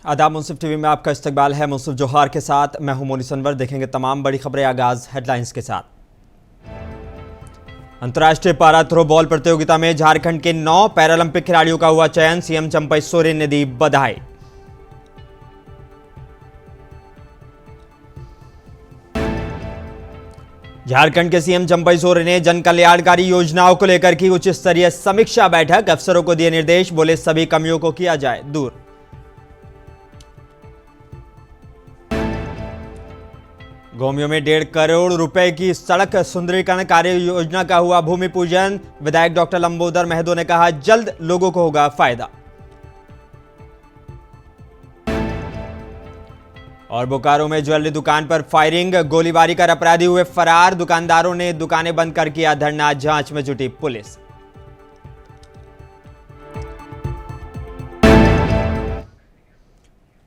आदाब। मुंसिफ टीवी में आपका इस्तकबाल है। मुंसिफ जोहार के साथ मैं हूं मोनी सनवर। देखेंगे तमाम बड़ी खबरें। आगाज हेडलाइंस के साथ। अंतर्राष्ट्रीय पारा थ्रो बॉल प्रतियोगिता में झारखंड के 9 पैरालंपिक खिलाड़ियों का हुआ चयन। सीएम चंपई सोरेन ने दी बधाई। झारखंड के सीएम चंपई सोरेन ने जन कल्याणकारी योजनाओं को लेकर की उच्च स्तरीय समीक्षा बैठक। अफसरों को दिए निर्देश, बोले सभी कमियों को किया जाए दूर। गोमियों में 1.5 करोड़ रुपए की सड़क सुंदरीकरण कार्य योजना का हुआ भूमि पूजन। विधायक डॉक्टर लंबोदर महतो ने कहा, जल्द लोगों को होगा फायदा। और बोकारो में ज्वेलरी दुकान पर फायरिंग, गोलीबारी कर अपराधी हुए फरार। दुकानदारों ने दुकानें बंद कर किया धरना, जांच में जुटी पुलिस।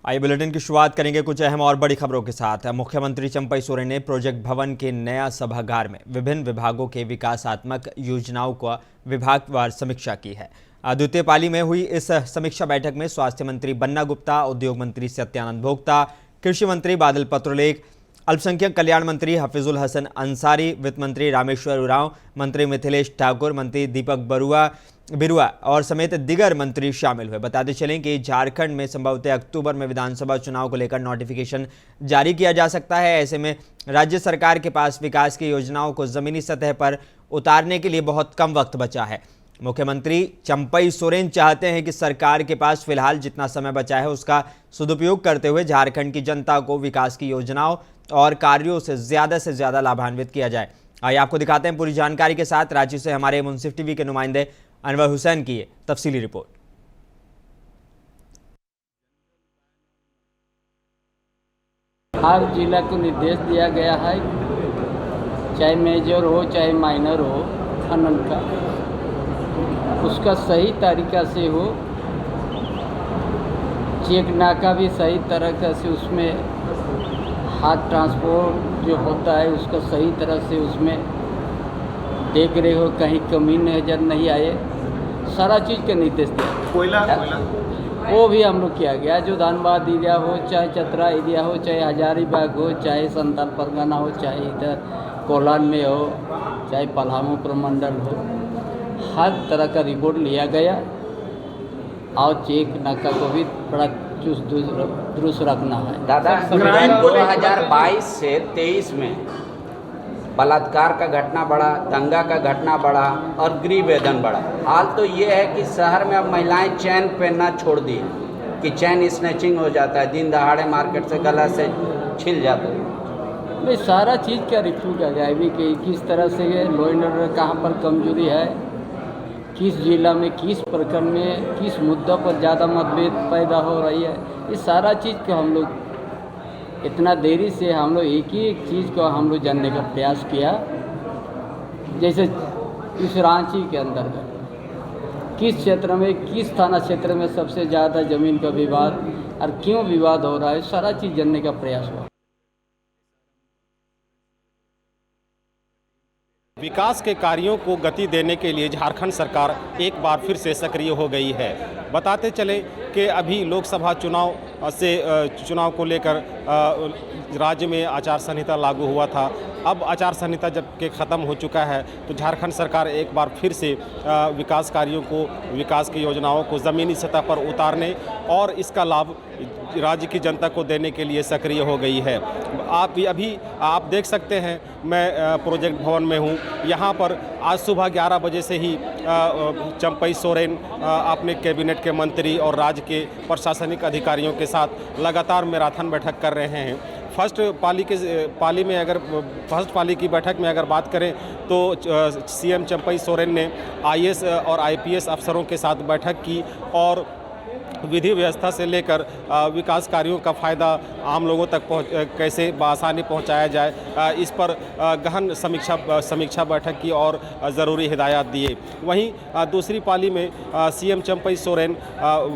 आइए बुलेटिन की शुरुआत करेंगे कुछ अहम और बड़ी खबरों के साथ। मुख्यमंत्री चंपई सोरेन ने प्रोजेक्ट भवन के नया सभागार में विभिन्न विभागों के विकासात्मक योजनाओं का विभागवार समीक्षा की है। द्वितीय पाली में हुई इस समीक्षा बैठक में स्वास्थ्य मंत्री बन्ना गुप्ता, उद्योग मंत्री सत्यानंद भोक्ता, कृषि मंत्री बादल पत्रलेख, अल्पसंख्यक कल्याण मंत्री हफीजुल हसन अंसारी, वित्त मंत्री रामेश्वर उरांव, मंत्री मिथिलेश ठाकुर, मंत्री दीपक बिरुआ और समेत दिगर मंत्री शामिल हुए। बताते चलें कि झारखंड में संभवतः अक्टूबर में विधानसभा चुनाव को लेकर नोटिफिकेशन जारी किया जा सकता है। ऐसे में राज्य सरकार के पास विकास की योजनाओं को जमीनी सतह पर उतारने के लिए बहुत कम वक्त बचा है। मुख्यमंत्री चंपई सोरेन चाहते हैं कि सरकार के पास फिलहाल जितना समय बचा है उसका सदुपयोग करते हुए झारखंड की जनता को विकास की योजनाओं और कार्यों से ज़्यादा लाभान्वित किया जाए। आइए आपको दिखाते हैं पूरी जानकारी के साथ रांची से हमारे मुंसिफ टीवी के नुमाइंदे अनवर हुसैन की तफसीली रिपोर्ट। हर जिला को निर्देश दिया गया है, चाहे मेजर हो चाहे माइनर हो, खनन का उसका सही तरीका से हो। चेक नाका भी सही तरीका से उसमें हाथ ट्रांसपोर्ट जो होता है उसका सही तरह से उसमें देख रहे हो, कहीं कमी नजर नहीं आए। सारा चीज़ का निर्देश दिया। कोयला वो भी हम लोग किया गया। जो धनबाद एरिया हो, चाहे चतरा एरिया हो, चाहे हजारीबाग हो, चाहे संथाल परगना हो, चाहे इधर कोलान में हो, चाहे पलामू प्रमंडल हो, हर तरह का रिपोर्ट लिया गया। और चेक नाका को भी बड़ा चुस्त दुरुस्त रखना है। दादा 2022 से 23 में बलात्कार का घटना बढ़ा, दंगा का घटना बढ़ा और गृह वेदन बढ़ा। हाल तो ये है कि शहर में अब महिलाएं चैन पहनना छोड़ दी कि चैन स्नैचिंग हो जाता है, दिन दहाड़े मार्केट से गला से छिल जाता है। नहीं, सारा चीज़ का रिव्यू किया जाए भी कि किस तरह से लॉ एंड ऑर्डर कहाँ पर कमजोरी है, किस जिला में, किस प्रखंड में, किस मुद्दा पर ज़्यादा मतभेद पैदा हो रही है। ये सारा चीज़ को हम लोग इतना देरी से हम लोग एक ही एक चीज़ को हम लोग जानने का प्रयास किया। जैसे इस रांची के अंदर किस क्षेत्र में, किस थाना क्षेत्र में सबसे ज़्यादा ज़मीन का विवाद और क्यों विवाद हो रहा है, सारा चीज़ जानने का प्रयास हुआ। विकास के कार्यों को गति देने के लिए झारखंड सरकार एक बार फिर से सक्रिय हो गई है। बताते चले कि अभी लोकसभा चुनाव को लेकर राज्य में आचार संहिता लागू हुआ था। अब आचार संहिता जब के ख़त्म हो चुका है तो झारखंड सरकार एक बार फिर से विकास कार्यों को, विकास की योजनाओं को ज़मीनी सतह पर उतारने और इसका लाभ राज्य की जनता को देने के लिए सक्रिय हो गई है। अभी आप देख सकते हैं, मैं प्रोजेक्ट भवन में हूँ। यहाँ पर आज सुबह 11 बजे से ही चंपई सोरेन अपने कैबिनेट के मंत्री और राज्य के प्रशासनिक अधिकारियों के साथ लगातार मैराथन बैठक कर रहे हैं। फर्स्ट पाली की बैठक में अगर बात करें तो सीएम चंपई सोरेन ने आईएएस और आईपीएस अफसरों के साथ बैठक की और विधि व्यवस्था से लेकर विकास कार्यों का फ़ायदा आम लोगों तक कैसे बआसानी पहुंचाया जाए, इस पर गहन समीक्षा बैठक की और ज़रूरी हिदायत दिए। वहीं दूसरी पाली में सीएम चंपई सोरेन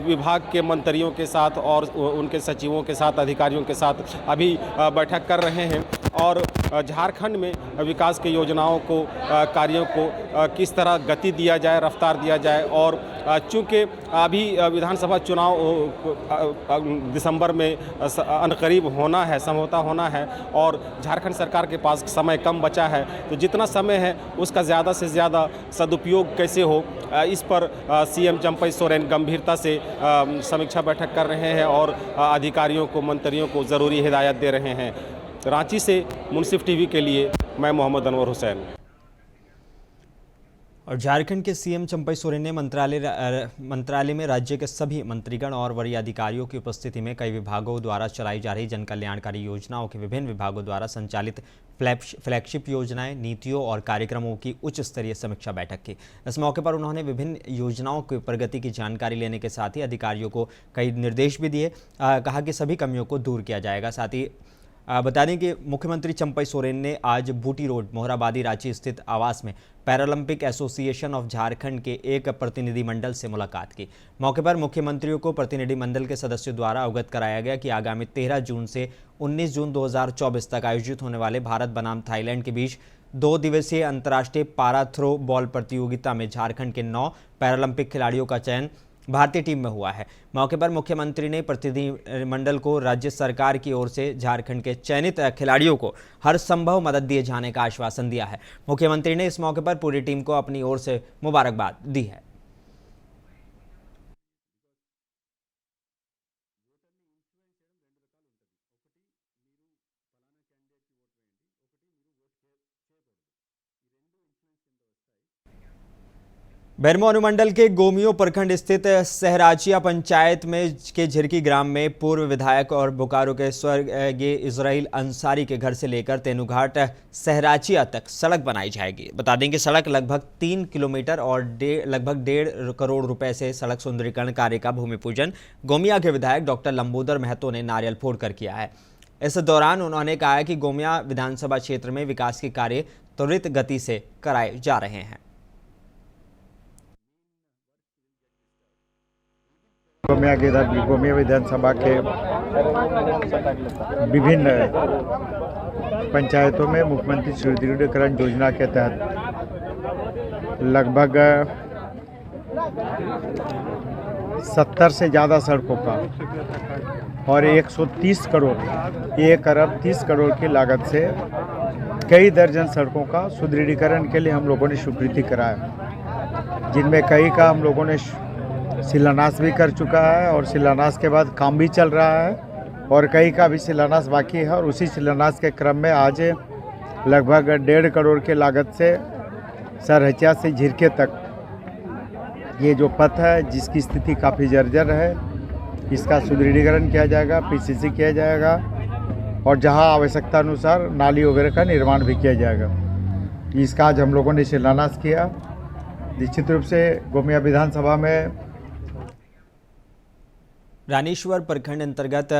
विभाग के मंत्रियों के साथ और उनके सचिवों के साथ, अधिकारियों के साथ अभी बैठक कर रहे हैं। और झारखंड में विकास की योजनाओं को कार्यों को किस तरह गति दिया जाए, रफ्तार दिया जाए। और चूँकि अभी विधानसभा चुनाव दिसंबर में अनकरीब होना है, संभवतः होना है, और झारखंड सरकार के पास समय कम बचा है, तो जितना समय है उसका ज़्यादा से ज़्यादा सदुपयोग कैसे हो, इस पर सीएम चंपई सोरेन गंभीरता से समीक्षा बैठक कर रहे हैं और अधिकारियों को, मंत्रियों को ज़रूरी हिदायत दे रहे हैं। रांची से मुंसिफ टीवी के लिए मैं मोहम्मद अनवर हुसैन। और झारखंड के सीएम चंपई सोरेन ने मंत्रालय में राज्य के सभी मंत्रीगण और वरीय अधिकारियों की उपस्थिति में कई विभागों द्वारा चलाई जा रही जन कल्याणकारी योजनाओं के विभिन्न विभागों द्वारा संचालित फ्लैगशिप योजनाएं, नीतियों और कार्यक्रमों की उच्च स्तरीय समीक्षा बैठक की। इस मौके पर उन्होंने विभिन्न योजनाओं की प्रगति की जानकारी लेने के साथ ही अधिकारियों को कई निर्देश भी दिए। कहा कि सभी कमियों को दूर किया जाएगा। साथ ही बता दें कि मुख्यमंत्री चंपई सोरेन ने आज बूटी रोड, मोहराबादी, रांची स्थित आवास में पैरालंपिक एसोसिएशन ऑफ झारखंड के एक प्रतिनिधिमंडल से मुलाकात की। मौके पर मुख्यमंत्रियों को प्रतिनिधिमंडल के सदस्यों द्वारा अवगत कराया गया कि आगामी 13 जून से 19 जून 2024 तक आयोजित होने वाले भारत बनाम थाईलैंड के बीच 2 दिवसीय अंतर्राष्ट्रीय पारा थ्रो बॉल प्रतियोगिता में झारखंड के 9 पैरालंपिक खिलाड़ियों का चयन भारतीय टीम में हुआ है। मौके पर मुख्यमंत्री ने प्रतिनिधिमंडल को राज्य सरकार की ओर से झारखंड के चयनित खिलाड़ियों को हर संभव मदद दिए जाने का आश्वासन दिया है। मुख्यमंत्री ने इस मौके पर पूरी टीम को अपनी ओर से मुबारकबाद दी है। बेरमो अनुमंडल के गोमियो प्रखंड स्थित सहराचिया पंचायत में के झिरकी ग्राम में पूर्व विधायक और बोकारो के स्वर्गीय इजराइल अंसारी के घर से लेकर तेनुघाट सहराचिया तक सड़क बनाई जाएगी। बता दें कि सड़क लगभग 3 किलोमीटर और लगभग 1.5 करोड़ रुपए से सड़क सुंदरीकरण कार्य का भूमि पूजन गोमिया के विधायक डॉक्टर लंबोदर महतो ने नारियल फोड़कर किया है। इस दौरान उन्होंने कहा कि गोमिया विधानसभा क्षेत्र में विकास के कार्य त्वरित गति से कराए जा रहे हैं। गोमिया विधानसभा के विभिन्न पंचायतों में मुख्यमंत्री सुदृढ़ीकरण योजना के तहत लगभग 70 से ज़्यादा सड़कों का और 130 करोड़ 1 अरब 30 करोड़ की लागत से कई दर्जन सड़कों का सुदृढ़ीकरण के लिए हम लोगों ने स्वीकृति कराया, जिनमें कई का हम लोगों ने शिलान्यास भी कर चुका है और शिलान्यास के बाद काम भी चल रहा है और कई का भी शिलान्यास बाकी है। और उसी शिलान्यास के क्रम में आज लगभग 1.5 करोड़ के लागत से सरहचिया से झिरके तक ये जो पथ है, जिसकी स्थिति काफ़ी जर्जर है, इसका सुदृढ़ीकरण किया जाएगा, पीसीसी किया जाएगा और जहां आवश्यकता अनुसार नाली वगैरह का निर्माण भी किया जाएगा। इसका आज हम लोगों ने शिलान्यास किया। निश्चित रूप से गोमिया विधानसभा में रानीश्वर प्रखंड अंतर्गत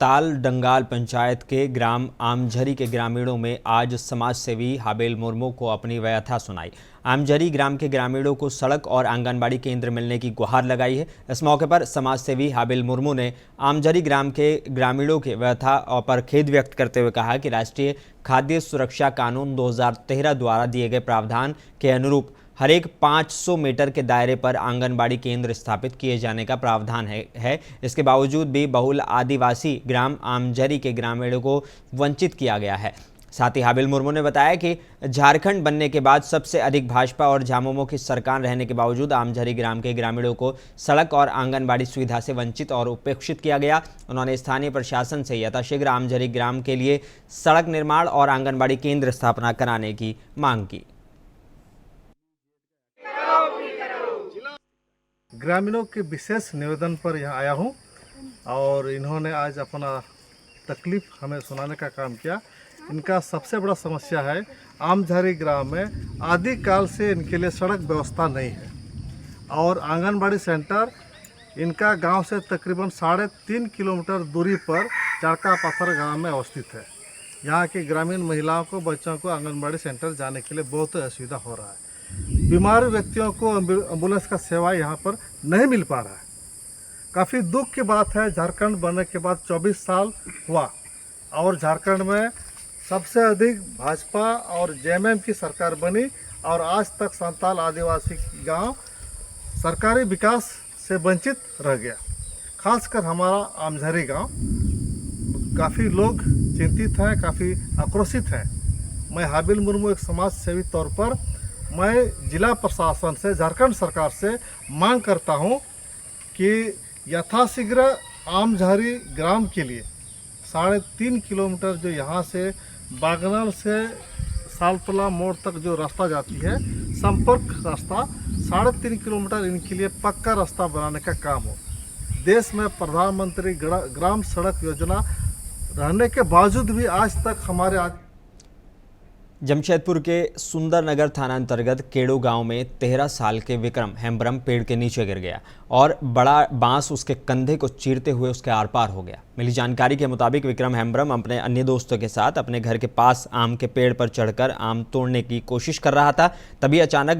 ताल डंगाल पंचायत के ग्राम आमझरी के ग्रामीणों में आज समाज सेवी हाबेल मुर्मू को अपनी व्यथा सुनाई। आमझरी ग्राम के ग्रामीणों को सड़क और आंगनबाड़ी केंद्र मिलने की गुहार लगाई है। इस मौके पर समाज सेवी हाबेल मुर्मू ने आमझरी ग्राम के ग्रामीणों के व्यथा पर खेद व्यक्त करते हुए कहा कि राष्ट्रीय खाद्य सुरक्षा कानून 2013 द्वारा दिए गए प्रावधान के अनुरूप हर एक 500 मीटर के दायरे पर आंगनबाड़ी केंद्र स्थापित किए जाने का प्रावधान है। इसके बावजूद भी बहुल आदिवासी ग्राम आमझरी के ग्रामीणों को वंचित किया गया है। साथ ही हाबिल मुर्मू ने बताया कि झारखंड बनने के बाद सबसे अधिक भाजपा और झामुमो की सरकार रहने के बावजूद आमझरी ग्राम के ग्रामीणों को सड़क और आंगनबाड़ी सुविधा से वंचित और उपेक्षित किया गया। उन्होंने स्थानीय प्रशासन से यथाशीघ्र आमझरी ग्राम के लिए सड़क निर्माण और आंगनबाड़ी केंद्र स्थापना कराने की मांग की। ग्रामीणों के विशेष निवेदन पर यहाँ आया हूँ और इन्होंने आज अपना तकलीफ हमें सुनाने का काम किया। इनका सबसे बड़ा समस्या है आमझरी ग्राम में आदिकाल से इनके लिए सड़क व्यवस्था नहीं है और आंगनबाड़ी सेंटर इनका गांव से तकरीबन 3.5 किलोमीटर दूरी पर चारका पत्थर गांव में अवस्थित है। यहाँ की ग्रामीण महिलाओं को, बच्चों को आंगनबाड़ी सेंटर जाने के लिए बहुत असुविधा हो रहा है। बीमार व्यक्तियों को एम्बुलेंस का सेवा यहाँ पर नहीं मिल पा रहा है। काफ़ी दुख की बात है, झारखंड बनने के बाद 24 साल हुआ और झारखंड में सबसे अधिक भाजपा और जेएमएम की सरकार बनी और आज तक संताल आदिवासी गांव सरकारी विकास से वंचित रह गया। खासकर हमारा आमझरी गांव, काफ़ी लोग चिंतित हैं, काफ़ी आक्रोशित हैं। मैं हाबिल मुर्मू एक समाज सेवी तौर पर मैं जिला प्रशासन से, झारखंड सरकार से मांग करता हूं कि यथाशीघ्र आमझरी ग्राम के लिए 3.5 किलोमीटर जो यहाँ से बागनल से सालतला मोड़ तक जो रास्ता जाती है, संपर्क रास्ता 3.5 किलोमीटर इनके लिए पक्का रास्ता बनाने का काम हो। देश में प्रधानमंत्री ग्राम सड़क योजना रहने के बावजूद भी आज तक हमारे जमशेदपुर के सुंदरनगर थाना अंतर्गत केड़ो गांव में 13 साल के विक्रम हेम्ब्रम पेड़ के नीचे गिर गया और बड़ा बांस उसके कंधे को चीरते हुए उसके आर पार हो गया। मिली जानकारी के मुताबिक विक्रम हेम्ब्रम अपने अन्य दोस्तों के साथ अपने घर के पास आम के पेड़ पर चढ़कर आम तोड़ने की कोशिश कर रहा था। तभी अचानक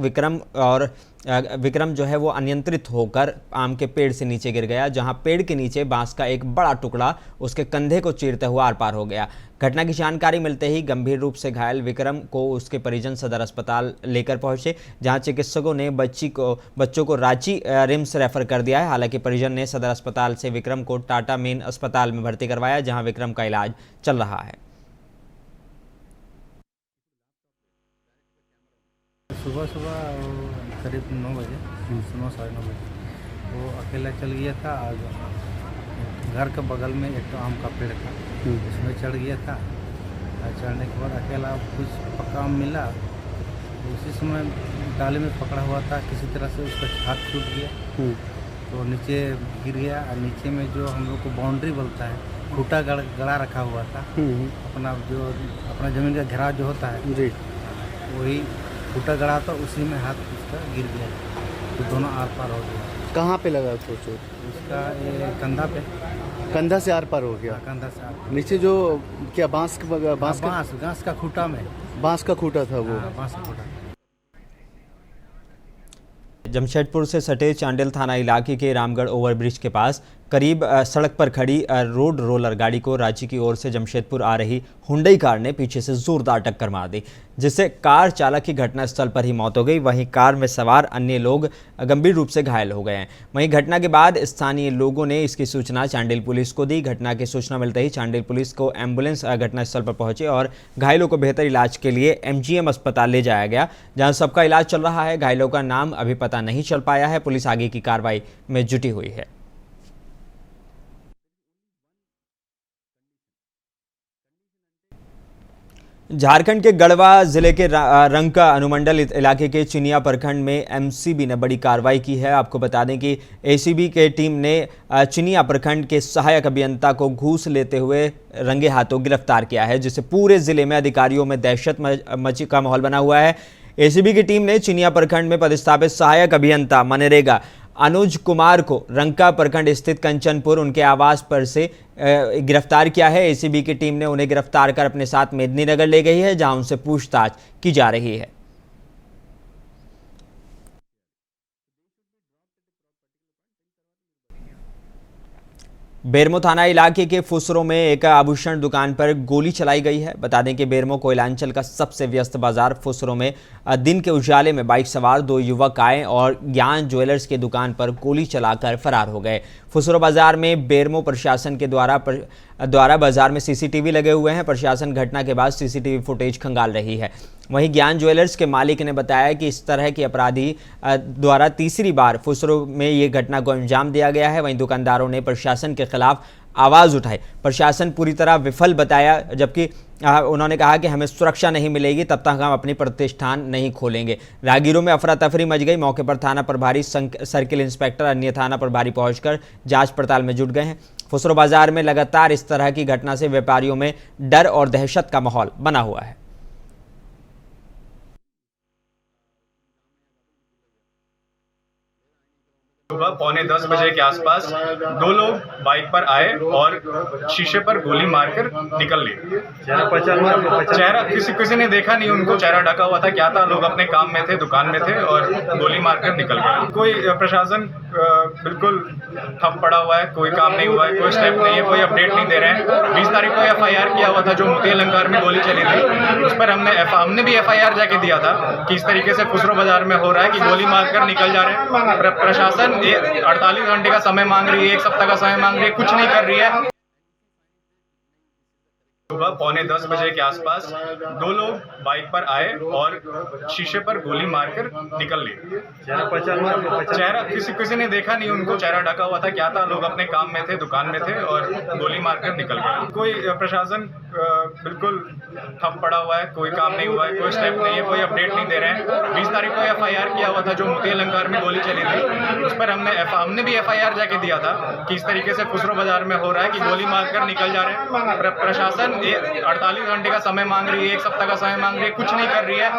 विक्रम जो है वो अनियंत्रित होकर आम के पेड़ से नीचे गिर गया, जहां पेड़ के नीचे बांस का एक बड़ा टुकड़ा उसके कंधे को चीरते हुए आर पार हो गया। घटना की जानकारी मिलते ही गंभीर रूप से घायल विक्रम को उसके परिजन सदर अस्पताल लेकर पहुंचे, जहां चिकित्सकों ने बच्चों को रांची रिम्स रेफर कर दिया है। हालांकि परिजन ने सदर अस्पताल से विक्रम को टाटा मेन अस्पताल में भर्ती करवाया, जहां विक्रम का इलाज चल रहा है। सुबह करीब 9 बजे, 9 साढ़े 9 बजे वो अकेला चल गया था। घर के बगल में एक आम का पेड़ था, उसमें चढ़ गया था। चढ़ने के बाद अकेला कुछ पक्का आम मिला, उसी समय डाली में पकड़ा हुआ था, किसी तरह से उसका हाथ छूट गया तो नीचे गिर गया। और नीचे में जो हम लोग को बाउंड्री बोलता है, खूटा गड़ा रखा हुआ था, अपना जमीन का घेराव जो होता है जी, वही खूटा गड़ा था, उसी में हाथ उसका गिर गया तो दोनों आर पार हो गया। कहाँ पे लगा उसको चोट? उसका ये कंधा पे, कंधा से आर पार हो गया। कंधा से आर पार। नीचे जो क्या बांस का खूटा में, बांस का खूटा था वो। बांस का खूटा। जमशेदपुर से सटे चांडिल थाना इलाके के रामगढ़ ओवरब्रिज के पास करीब सड़क पर खड़ी रोड रोलर गाड़ी को रांची की ओर से जमशेदपुर आ रही हुंडई कार ने पीछे से जोरदार टक्कर मार दी, जिससे कार चालक की घटनास्थल पर ही मौत हो गई। वहीं कार में सवार अन्य लोग गंभीर रूप से घायल हो गए हैं। वहीं घटना के बाद स्थानीय लोगों ने इसकी सूचना चांडिल पुलिस को दी। घटना की सूचना मिलते ही चांडिल पुलिस को एम्बुलेंस घटनास्थल पर पहुंचे और घायलों को बेहतर इलाज के लिए MGM अस्पताल ले जाया गया, जहां सबका इलाज चल रहा है। घायलों का नाम अभी पता नहीं चल पाया है। पुलिस आगे की कार्रवाई में जुटी हुई है। झारखंड के गढ़वा जिले के रंका अनुमंडल इलाके के चिनिया प्रखंड में MCB ने बड़ी कार्रवाई की है। आपको बता दें कि ACB के टीम ने चिनिया प्रखंड के सहायक अभियंता को घूस लेते हुए रंगे हाथों गिरफ्तार किया है, जिससे पूरे जिले में अधिकारियों में दहशत मची का माहौल बना हुआ है। ACB की टीम ने चिनिया प्रखंड में पदस्थापित सहायक अभियंता मनरेगा अनुज कुमार को रंका प्रखंड स्थित कंचनपुर उनके आवास पर से गिरफ्तार किया है। ACB की टीम ने उन्हें गिरफ्तार कर अपने साथ मेदिनीनगर ले गई है, जहां उनसे पूछताछ की जा रही है। बेरमो थाना इलाके के फुसरो में एक आभूषण दुकान पर गोली चलाई गई है। बता दें कि बेरमो कोयलांचल का सबसे व्यस्त बाजार फुसरो में दिन के उजाले में बाइक सवार 2 युवक आए और ज्ञान ज्वेलर्स की दुकान पर गोली चलाकर फरार हो गए। फुसरो बाजार में बेरमो प्रशासन के द्वारा बाजार में CCTV लगे हुए हैं। प्रशासन घटना के बाद CCTV फुटेज खंगाल रही है। वहीं ज्ञान ज्वेलर्स के मालिक ने बताया कि इस तरह के अपराधी द्वारा तीसरी बार फुसरो में ये घटना को अंजाम दिया गया है। वहीं दुकानदारों ने प्रशासन के खिलाफ आवाज़ उठाई। प्रशासन पूरी तरह विफल बताया, जबकि उन्होंने कहा कि हमें सुरक्षा नहीं मिलेगी तब तक हम अपनी प्रतिष्ठान नहीं खोलेंगे। राहगीरों में अफरा तफरी मच गई। मौके पर थाना प्रभारी, सर्किल इंस्पेक्टर, अन्य थाना प्रभारी पहुंचकर जांच पड़ताल में जुट गए हैं। फुसरो बाजार में लगातार इस तरह की घटना से व्यापारियों में डर और दहशत का माहौल बना हुआ है। सुबह 9:45 के आसपास दो लोग बाइक पर आए और शीशे पर गोली मारकर निकल लिए। चेहरा किसी ने देखा नहीं, उनको चेहरा ढका हुआ था, क्या था, लोग अपने काम में थे, दुकान में थे और गोली मारकर निकल गए। कोई प्रशासन बिल्कुल ठप पड़ा हुआ है, कोई काम नहीं हुआ है, कोई स्टेप नहीं है, कोई अपडेट नहीं दे रहे हैं। 20 तारीख को FIR किया हुआ था, जो मोती अलंकार में गोली चली थी, उस पर हमने भी FIR जाके दिया था कि इस तरीके से खुसरो बाजार में हो रहा है कि गोली मारकर निकल जा रहे हैं। प्रशासन 48 घंटे का समय मांग रही है, 1 सप्ताह का समय मांग रही है, कुछ नहीं कर रही है। सुबह 9:45 के आसपास दो लोग बाइक पर आए और शीशे पर गोली मारकर निकल लिए। चेहरा किसी ने देखा नहीं, उनको चेहरा ढका हुआ था, क्या था, लोग अपने काम में थे, दुकान में थे और गोली मारकर निकल गए। कोई प्रशासन बिल्कुल ठप पड़ा हुआ है, कोई काम नहीं हुआ है, कोई स्टेप नहीं है, कोई अपडेट नहीं दे रहे हैं। 20 तारीख को FIR किया हुआ था, जो मोती अलंकार में गोली चली थी, उस पर हमने भी FIR जाके दिया था कि इस तरीके से खुसरो बाजार में हो रहा है कि गोली मारकर निकल जा रहे हैं। प्रशासन 48 घंटे का समय मांग रही है, 1 सप्ताह का समय मांग रही है, कुछ नहीं कर रही है।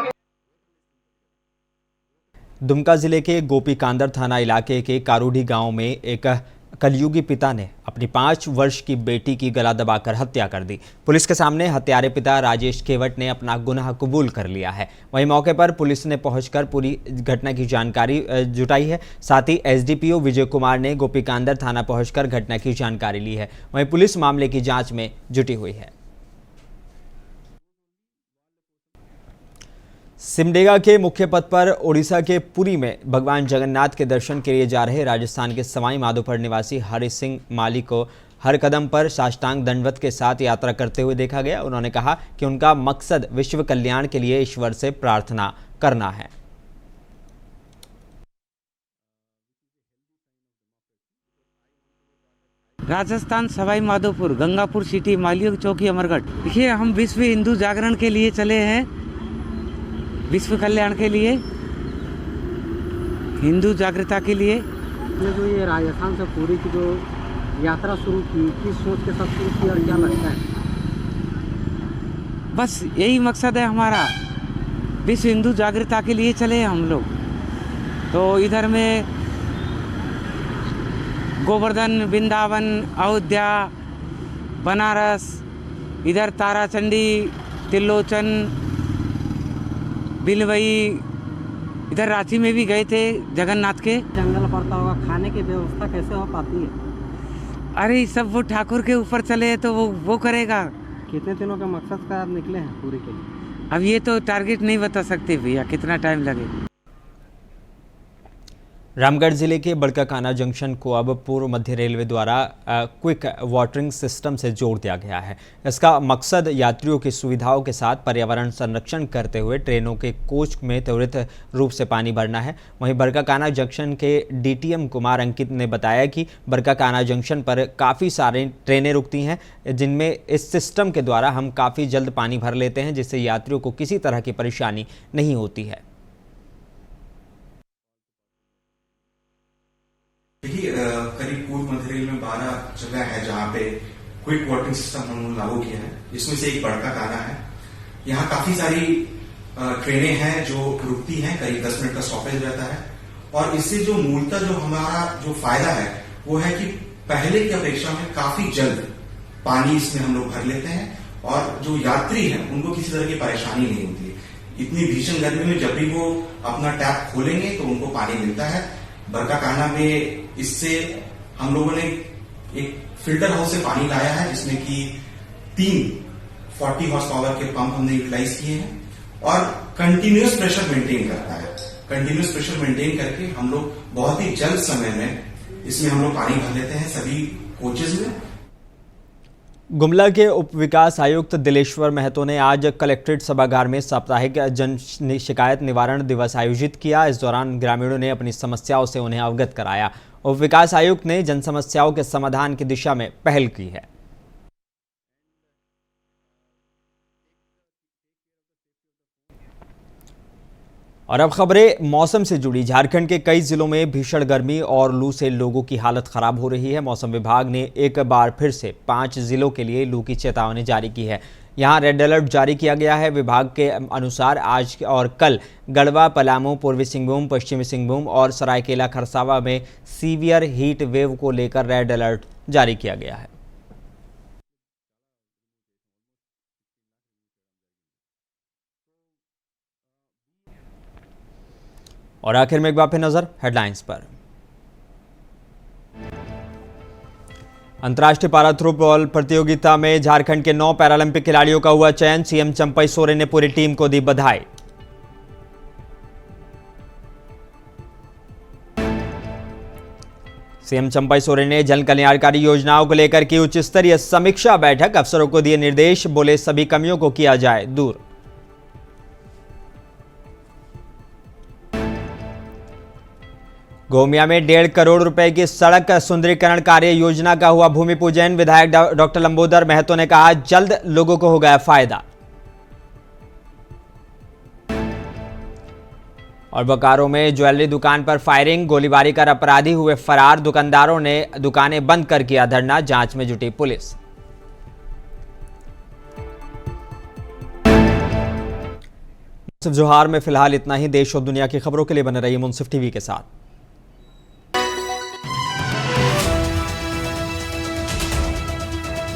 दुमका जिले के गोपीकांदर थाना इलाके के कारूढ़ी गांव में एक कलयुगी पिता ने अपनी 5 वर्ष की बेटी की गला दबाकर हत्या कर दी। पुलिस के सामने हत्यारे पिता राजेश केवट ने अपना गुनाह कबूल कर लिया है। वहीं मौके पर पुलिस ने पहुंचकर पूरी घटना की जानकारी जुटाई है। साथ ही SDPO विजय कुमार ने गोपीकांदर थाना पहुंचकर घटना की जानकारी ली है। वहीं पुलिस मामले की जाँच में जुटी हुई है। सिमडेगा के मुख्य पथ पर ओडिशा के पुरी में भगवान जगन्नाथ के दर्शन के लिए जा रहे राजस्थान के सवाई माधोपुर निवासी हरि सिंह माली को हर कदम पर साष्टांग दंडवत के साथ यात्रा करते हुए देखा गया। उन्होंने कहा कि उनका मकसद विश्व कल्याण के लिए ईश्वर से प्रार्थना करना है। राजस्थान सवाई माधोपुर, गंगापुर सिटी, मालियोग चौकी, अमरगढ़। देखिए, हम विश्व हिंदू जागरण के लिए चले हैं, विश्व कल्याण के लिए, हिंदू जागृता के लिए। जो ये राजस्थान से पुरी की जो यात्रा शुरू की, किस सोच के साथ शुरू की और क्या लगता है? बस यही मकसद है हमारा, विश्व हिंदू जागृता के लिए चले हम लोग। तो इधर में गोवर्धन, वृंदावन, अयोध्या, बनारस, इधर ताराचंडी, त्रिलोचन, बिलवई, इधर रांची में भी गए थे जगन्नाथ के। जंगल पड़ता होगा, खाने की व्यवस्था कैसे हो पाती है? अरे सब वो ठाकुर के ऊपर चले तो वो करेगा। कितने दिनों के मकसद का आप निकले हैं पूरी के लिए? अब ये तो टारगेट नहीं बता सकते भैया, कितना टाइम लगेगा। रामगढ़ जिले के बड़काकाना जंक्शन को अब पूर्व मध्य रेलवे द्वारा क्विक वाटरिंग सिस्टम से जोड़ दिया गया है। इसका मकसद यात्रियों की सुविधाओं के साथ पर्यावरण संरक्षण करते हुए ट्रेनों के कोच में त्वरित रूप से पानी भरना है। वहीं बड़काकाना जंक्शन के DTM कुमार अंकित ने बताया कि बड़काकाना जंक्शन पर काफ़ी सारी ट्रेनें रुकती हैं, जिनमें इस सिस्टम के द्वारा हम काफ़ी जल्द पानी भर लेते हैं, जिससे यात्रियों को किसी तरह की परेशानी नहीं होती है। देखिए, करीब पूर्व मध्य रेल में 12 जगह है जहां पे क्विक वाटरिंग सिस्टम हमने लागू किया है। इसमें से एक बड़काकाना है। यहाँ काफी सारी ट्रेनें हैं जो रुकती हैं, करीब 10 मिनट का स्टॉपेज रहता है। और इससे जो मूलतः जो हमारा जो फायदा है वो है कि पहले की अपेक्षा में काफी जल्द पानी इसमें हम लोग भर लेते हैं और जो यात्री हैं उनको किसी तरह की परेशानी नहीं होती है। इतनी भीषण गर्मी में जब भी वो अपना टैप खोलेंगे तो उनको पानी मिलता है। बड़काकाना में इससे हम लोगों ने एक फिल्टर हाउस से पानी लाया है, जिसमें कि 3 40 हॉर्स पावर के पंप हमने यूटिलाइज किए हैं और कंटिन्यूअस प्रेशर मेंटेन करता है। कंटिन्यूअस प्रेशर मेंटेन करके हम लोग बहुत ही जल्द समय में इसमें हम लोग पानी भर लेते हैं सभी कोचेज में। गुमला के उप विकास आयुक्त दिलेश्वर महतो ने आज कलेक्ट्रेट सभागार में साप्ताहिक जन शिकायत निवारण दिवस आयोजित किया। इस दौरान ग्रामीणों ने अपनी समस्याओं से उन्हें अवगत कराया। उप विकास आयुक्त ने जन समस्याओं के समाधान की दिशा में पहल की है। और अब खबरें मौसम से जुड़ी। झारखंड के कई जिलों में भीषण गर्मी और लू से लोगों की हालत खराब हो रही है। मौसम विभाग ने एक बार फिर से 5 जिलों के लिए लू की चेतावनी जारी की है। यहां रेड अलर्ट जारी किया गया है। विभाग के अनुसार आज और कल गढ़वा, पलामू, पूर्वी सिंहभूम, पश्चिमी सिंहभूम और सरायकेला खरसावा में सीवियर हीट वेव को लेकर रेड अलर्ट जारी किया गया है। और आखिर में एक बार फिर नजर हेडलाइंस पर। अंतर्राष्ट्रीय पारा थ्रो बॉल प्रतियोगिता में झारखंड के 9 पैरालंपिक खिलाड़ियों का हुआ चयन। सीएम चंपई सोरेन ने पूरी टीम को दी बधाई। सीएम चंपई सोरेन ने जन कल्याणकारी योजनाओं को लेकर की उच्च स्तरीय समीक्षा बैठक। अफसरों को दिए निर्देश, बोले सभी कमियों को किया जाए दूर। गोमिया में 1.5 करोड़ रुपए की सड़क सुंदरीकरण कार्य योजना का हुआ भूमि पूजन। विधायक डॉक्टर लंबोदर महतो ने कहा, जल्द लोगों को हो गया फायदा। और बोकारो में ज्वेलरी दुकान पर फायरिंग, गोलीबारी कर अपराधी हुए फरार। दुकानदारों ने दुकानें बंद कर किया धरना, जांच में जुटी पुलिस। मुंसिफ जोहार में फिलहाल इतना ही। देश और दुनिया की खबरों के लिए बने रहिए मुंसिफ टीवी के साथ।